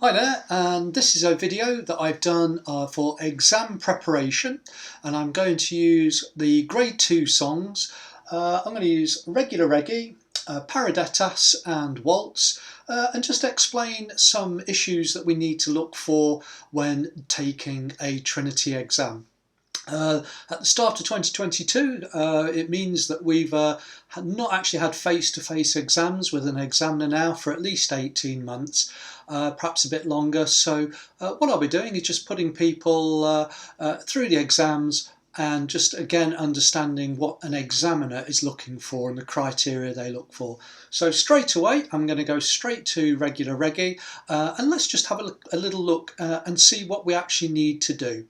Hi there, and this is a video that I've done for exam preparation, and I'm going to use the grade 2 songs. I'm going to use Regular Reggae, Paradetas and Waltz, and just explain some issues that we need to look for when taking a Trinity exam. At the start of 2022, it means that we've not actually had face-to-face exams with an examiner now for at least 18 months, perhaps a bit longer. So what I'll be doing is just putting people through the exams and just again understanding what an examiner is looking for and the criteria they look for. So straight away I'm going to go straight to Regular Reggae, and let's just have a little look and see what we actually need to do.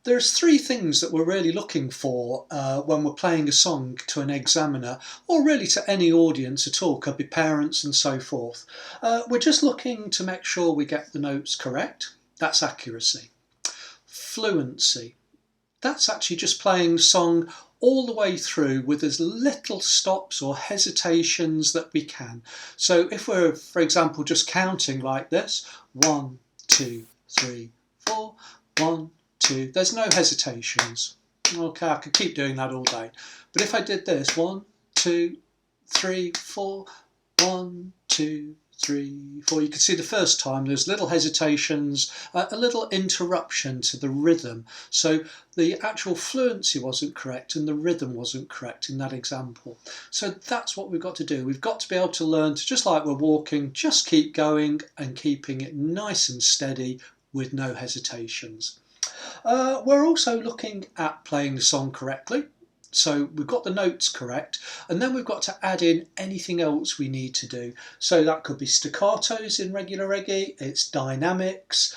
There's three things that we're really looking for when we're playing a song to an examiner, or really to any audience at all, could be parents and so forth. We're just looking to make sure we get the notes correct. That's accuracy. Fluency. That's actually just playing the song all the way through with as little stops or hesitations that we can. So if we're, for example, just counting like this, 1, 2, 3, 4, 1, 2, there's no hesitations. Okay, I could keep doing that all day. But if I did this, 1, 2, 3, 4, 1, 2, 3, 4, you can see the first time there's little hesitations, a little interruption to the rhythm. So the actual fluency wasn't correct and the rhythm wasn't correct in that example. So that's what we've got to do. We've got to be able to learn to, just like we're walking, just keep going and keeping it nice and steady with no hesitations. We're also looking at playing the song correctly. So we've got the notes correct, and then we've got to add in anything else we need to do. So that could be staccatos in Regular Reggae, it's dynamics,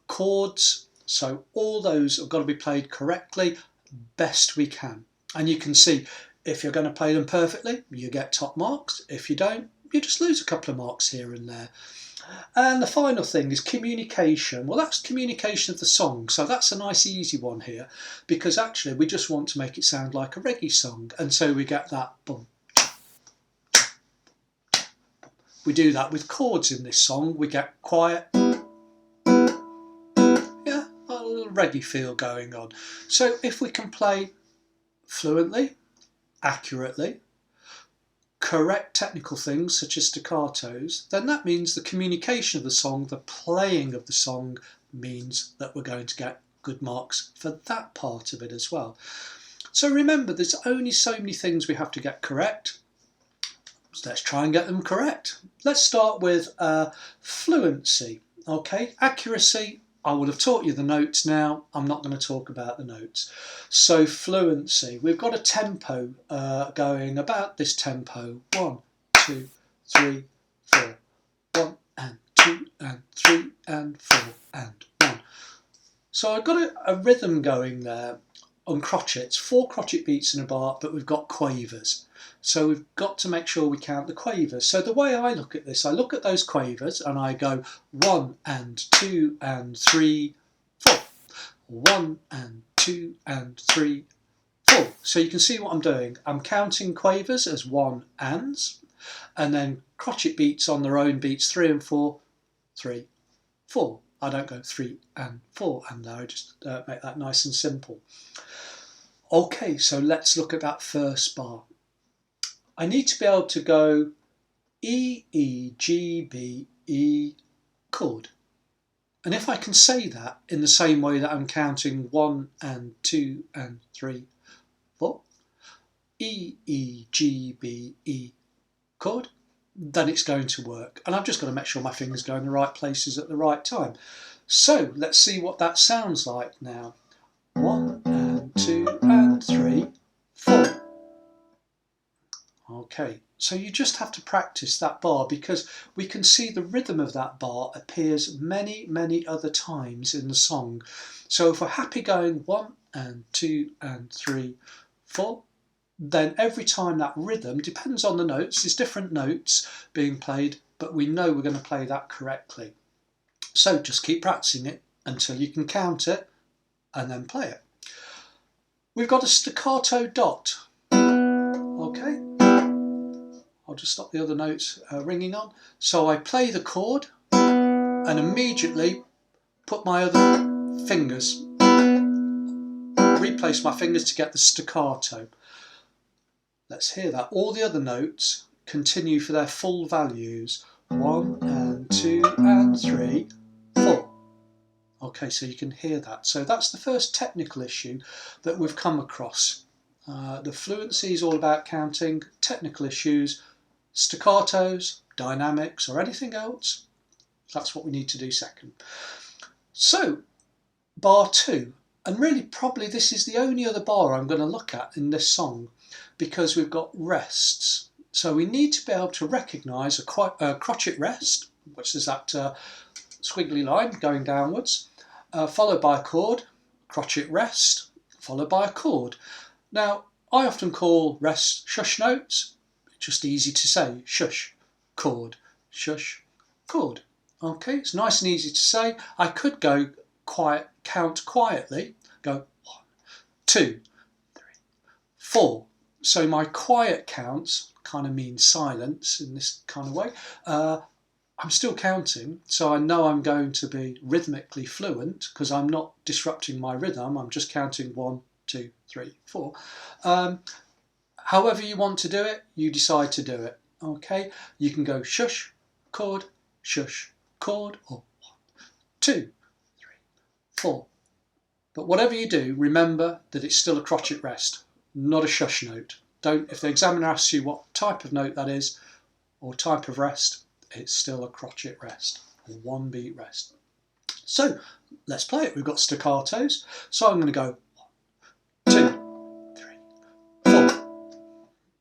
chords. So all those have got to be played correctly, best we can. And you can see, if you're going to play them perfectly, you get top marks. If you don't, you just lose a couple of marks here and there. And the final thing is communication. Well, that's communication of the song, so that's a nice easy one here, because actually we just want to make it sound like a reggae song, and so we get that boom. We do that with chords in this song. We get quiet, yeah, a little reggae feel going on. So if we can play fluently, accurately, correct technical things such as staccatos, then that means the communication of the song, the playing of the song, means that we're going to get good marks for that part of it as well. So remember, there's only so many things we have to get correct. So let's try and get them correct. Let's start with fluency. Okay, accuracy, I would have taught you the notes now. I'm not going to talk about the notes. So fluency, we've got a tempo going about this tempo. 1, 2, 3, 4. 1 and 2 and 3 and 4 and 1. So I've got a rhythm going there on crotchets, 4 crotchet beats in a bar, but we've got quavers. So we've got to make sure we count the quavers. So the way I look at this, I look at those quavers and I go 1 and 2 and 3, 4. 1 and 2 and 3, 4. So you can see what I'm doing. I'm counting quavers as 1 ands, and then crotchet beats on their own beats, 3 and 4, 3, 4. I don't go 3 and 4 and there, I just make that nice and simple. Okay, so let's look at that first bar. I need to be able to go E, E, G, B, E, chord. And if I can say that in the same way that I'm counting 1 and 2 and 3, 4, E, E, G, B, E, chord, then it's going to work. And I've just got to make sure my fingers go in the right places at the right time. So let's see what that sounds like now. 1 and 2 and 3, 4. Okay, so you just have to practice that bar, because we can see the rhythm of that bar appears many, many other times in the song. So if we're happy going 1 and 2 and 3, 4, then every time that rhythm, depends on the notes, there's different notes being played, but we know we're going to play that correctly. So just keep practicing it until you can count it and then play it. We've got a staccato dot. Okay, I'll just stop the other notes ringing on. So I play the chord and immediately put my other fingers, replace my fingers to get the staccato. Let's hear that. All the other notes continue for their full values. 1 and 2 and 3, 4. Okay, so you can hear that. So that's the first technical issue that we've come across. The fluency is all about counting. Technical issues, staccatos, dynamics, or anything else. That's what we need to do second. So, bar 2. And really probably this is the only other bar I'm going to look at in this song, because we've got rests. So we need to be able to recognise a crotchet rest, which is that squiggly line going downwards, followed by a chord, crotchet rest, followed by a chord. Now, I often call rests shush notes. It's just easy to say. Shush, chord, shush, chord. Okay, it's nice and easy to say. I could go quiet, count quietly, go 1, 2, 3, 4. So my quiet counts kind of mean silence in this kind of way. I'm still counting, so I know I'm going to be rhythmically fluent because I'm not disrupting my rhythm. I'm just counting 1, 2, 3, 4. However you want to do it, you decide to do it. Okay, you can go shush, chord, shush, chord, or 1, 2, 3, 4. But whatever you do, remember that it's still a crotchet rest, not a shush note. Don't, if the examiner asks you what type of note that is, or type of rest, it's still a crotchet rest, or 1 beat rest. So let's play it. We've got staccatos, so I'm going to go 1, 2, 3, 4.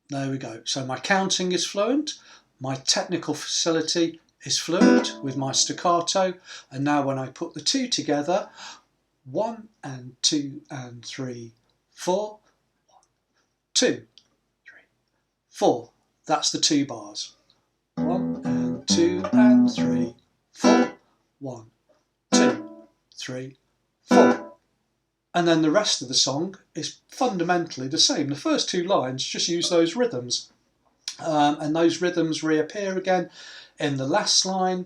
There we go. So my counting is fluent, my technical facility is fluent with my staccato, and now when I put the two together, 1 and 2 and 3, 4, 1, 2, 3, 4. That's the 2 bars. 1 and 2 and 3, 4, 1, 2, 3, 4. And then the rest of the song is fundamentally the same. The first 2 lines just use those rhythms. And those rhythms reappear again in the last line.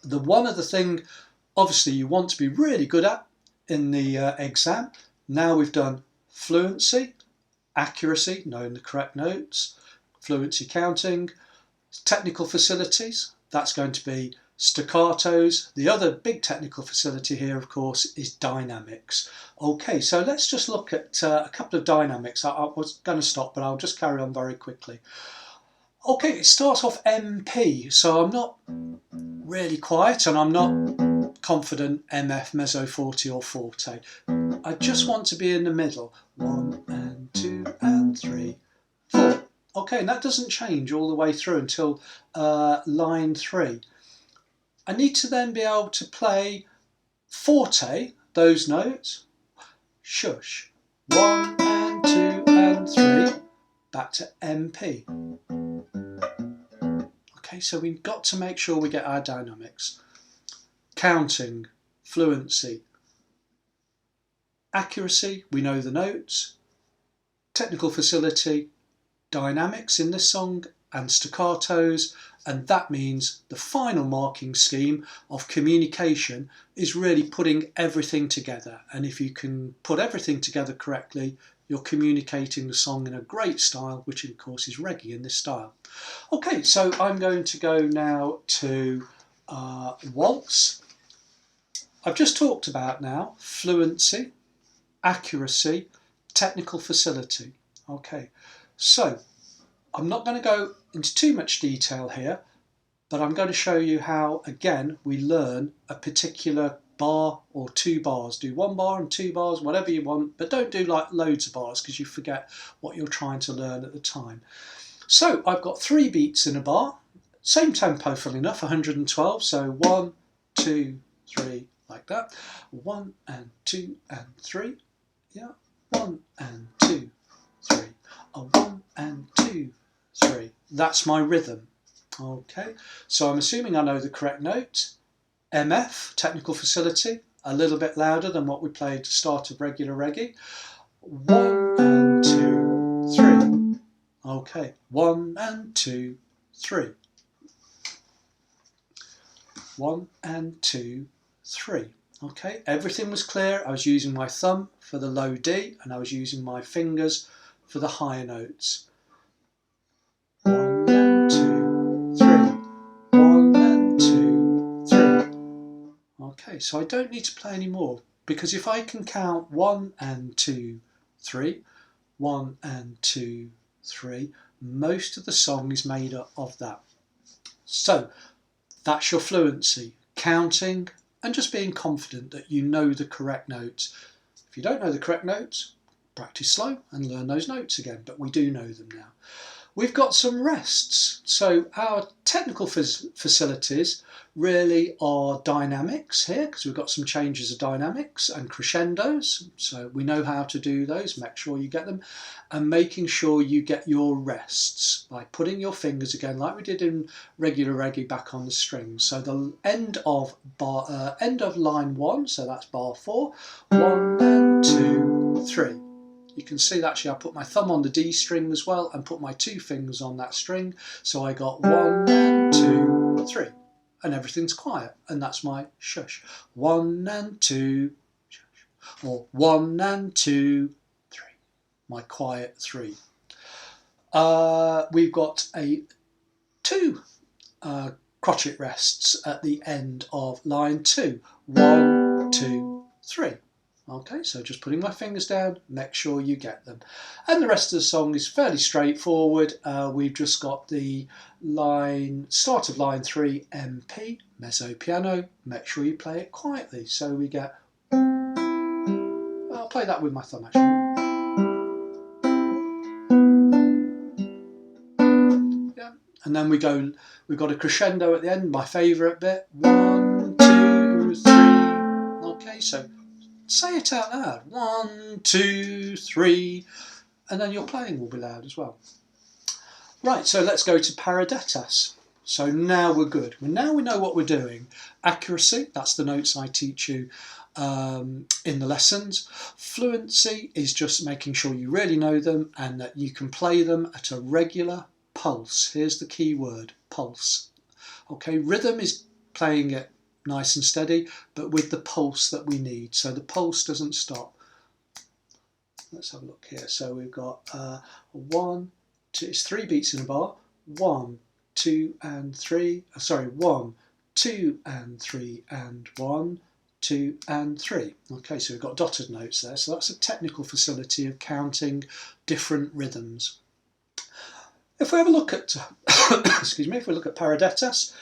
The one other thing, obviously, you want to be really good at in the exam. Now we've done fluency, accuracy, knowing the correct notes, fluency counting, technical facilities, that's going to be staccatos. The other big technical facility here, of course, is dynamics. Okay, so let's just look at a couple of dynamics. I was going to stop, but I'll just carry on very quickly. Okay, it starts off MP, so I'm not really quiet and I'm not confident MF, mezzo forte or forte. I just want to be in the middle. 1 and 2 and 3, 4. Okay, and that doesn't change all the way through until line 3. I need to then be able to play forte, those notes, shush, 1 and 2 and 3, back to MP. Okay, so we've got to make sure we get our dynamics. Counting, fluency, accuracy, we know the notes, technical facility, dynamics in this song, and staccatos, and that means the final marking scheme of communication is really putting everything together. And if you can put everything together correctly, you're communicating the song in a great style, which of course is reggae in this style. Okay, so I'm going to go now to waltz. I've just talked about now fluency, accuracy, technical facility. Okay, so I'm not going to go into too much detail here, but I'm going to show you how, again, we learn a particular bar or 2 bars. Do 1 bar and 2 bars, whatever you want, but don't do like loads of bars because you forget what you're trying to learn at the time. So I've got 3 beats in a bar, same tempo full enough, 112, so 1, 2, 3, like that. 1 and 2 and 3, yeah, 1 and 2, 3, 1 and 2, 3. That's my rhythm. Okay, so I'm assuming I know the correct note. MF, technical facility, a little bit louder than what we played at the start of regular reggae. 1 and 2, 3. Okay, 1 and 2, 3. 1 and 2, 3. Okay, everything was clear. I was using my thumb for the low D and I was using my fingers for the higher notes. 1 and 2, 3. 1 and 2, 3. Okay, so I don't need to play any more, because if I can count 1 and 2, 3, 1 and 2, 3, most of the song is made up of that. So that's your fluency, counting and just being confident that you know the correct notes. If you don't know the correct notes, practice slow and learn those notes again, but we do know them now. We've got some rests. So our technical facilities really are dynamics here, because we've got some changes of dynamics and crescendos. So we know how to do those, make sure you get them, and making sure you get your rests by putting your fingers again, like we did in regular reggae, back on the strings. So the end of line 1, so that's bar 4, 1 and 2, 3. You can see that actually I put my thumb on the D string as well and put my 2 fingers on that string. So I got 1 and 2, 3. And everything's quiet. And that's my shush. 1 and 2, shush. Or 1 and 2, 3. My quiet 3. We've got 2 crotchet rests at the end of line 2. 1, 2, 3. Okay, so just putting my fingers down, make sure you get them. And the rest of the song is fairly straightforward. We've just got the start of line 3, MP, mezzo piano. Make sure you play it quietly. So we get, I'll play that with my thumb actually. Yeah, and then we've got a crescendo at the end, my favourite bit. 1, 2, 3. Okay, so say it out loud. 1, 2, 3, and then your playing will be loud as well. Right, so let's go to Paradetas. So now we're good. Now we know what we're doing. Accuracy, that's the notes I teach you in the lessons. Fluency is just making sure you really know them and that you can play them at a regular pulse. Here's the key word, pulse. Okay, rhythm is playing it nice and steady, but with the pulse that we need. So the pulse doesn't stop. Let's have a look here. So we've got 1, 2, it's 3 beats in a bar. 1, 2 and 3. Sorry, 1, 2 and 3 and 1, 2 and 3. Okay, so we've got dotted notes there. So that's a technical facility of counting different rhythms. If we have a look at, excuse me, if we look at Paradetas,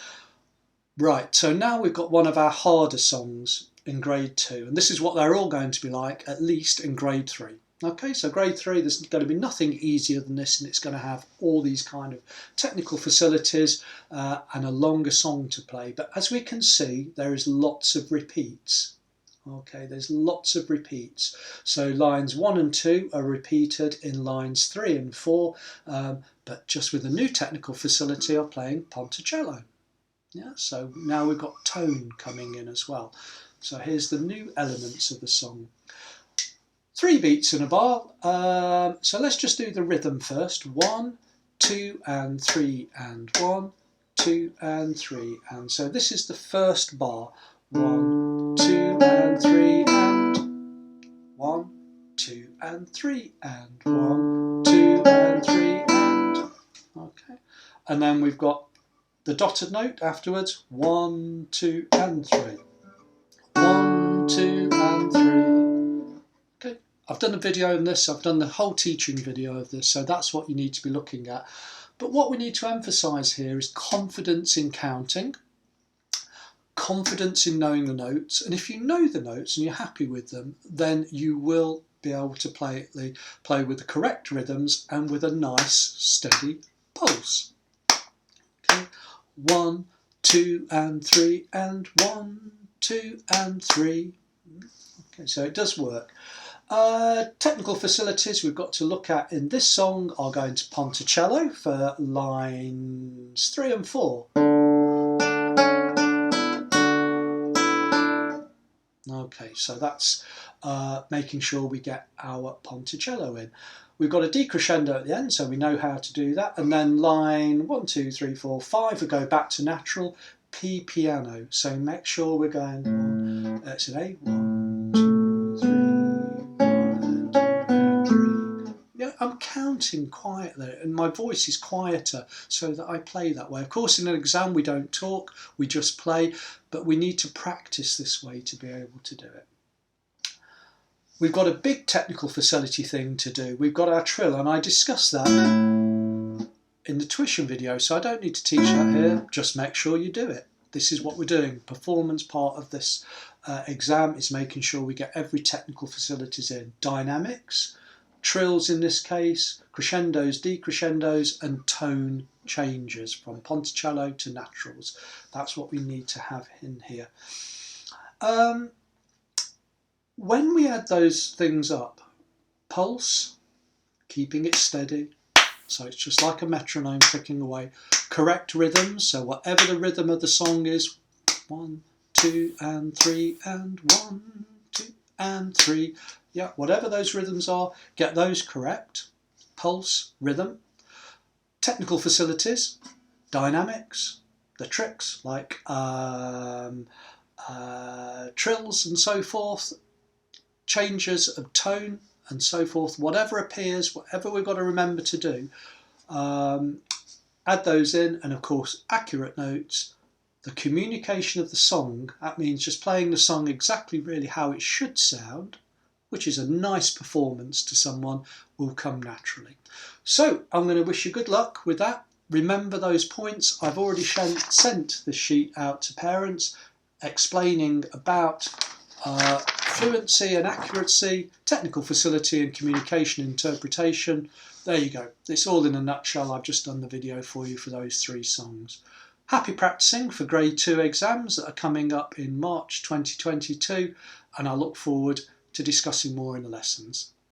right, so now we've got one of our harder songs in grade 2, and this is what they're all going to be like, at least in grade 3. Okay, so grade 3, there's going to be nothing easier than this, and it's going to have all these kind of technical facilities and a longer song to play. But as we can see, there is lots of repeats. Okay, there's lots of repeats. So lines 1 and 2 are repeated in lines 3 and 4, but just with a new technical facility of playing ponticello. Yeah, so now we've got tone coming in as well. So here's the new elements of the song. 3 beats in a bar. So let's just do the rhythm first. 1, 2 and 3 and 1, 2 and 3. And so this is the first bar. 1, 2 and 3 and 1, 2 and 3 and 1, 2 and 3 and. Okay. And then we've got the dotted note afterwards. 1, 2 and 3. 1, 2 and 3. Okay. I've done a video on this, I've done the whole teaching video of this, so that's what you need to be looking at. But what we need to emphasise here is confidence in counting, confidence in knowing the notes, and if you know the notes and you're happy with them, then you will be able to play with the correct rhythms and with a nice steady pulse. Okay. 1, 2 and 3 and 1, 2 and 3. Okay, so it does work. Technical facilities we've got to look at in this song are going to ponticello for lines 3 and 4. Okay, so that's making sure we get our ponticello in. We've got a decrescendo at the end, so we know how to do that. And then line 1, 2, 3, 4, 5, we go back to natural. P piano. So make sure we're going on, it's an A, 1, 2, 3, 1, 2, and 3. Yeah, I'm counting quietly, and my voice is quieter so that I play that way. Of course, in an exam we don't talk, we just play, but we need to practice this way to be able to do it. We've got a big technical facility thing to do. We've got our trill, and I discussed that in the tuition video, so I don't need to teach that here. Just make sure you do it. This is what we're doing. Performance part of this exam is making sure we get every technical facilities in. Dynamics, trills in this case, crescendos, decrescendos, and tone changes from ponticello to naturals. That's what we need to have in here. When we add those things up, pulse, keeping it steady, so it's just like a metronome clicking away. Correct rhythms, so whatever the rhythm of the song is, 1, 2, and 3, and 1, 2, and 3. Yeah, whatever those rhythms are, get those correct. Pulse, rhythm. Technical facilities, dynamics, the tricks like trills and so forth, changes of tone and so forth, whatever appears, whatever we've got to remember to do, add those in, and of course accurate notes, the communication of the song, that means just playing the song exactly really how it should sound, which is a nice performance to someone, will come naturally. So I'm going to wish you good luck with that. Remember those points. I've already sent the sheet out to parents explaining about fluency and accuracy, technical facility and communication interpretation. There you go. It's all in a nutshell. I've just done the video for you for those 3 songs. Happy practicing for grade 2 exams that are coming up in March 2022, and I look forward to discussing more in the lessons.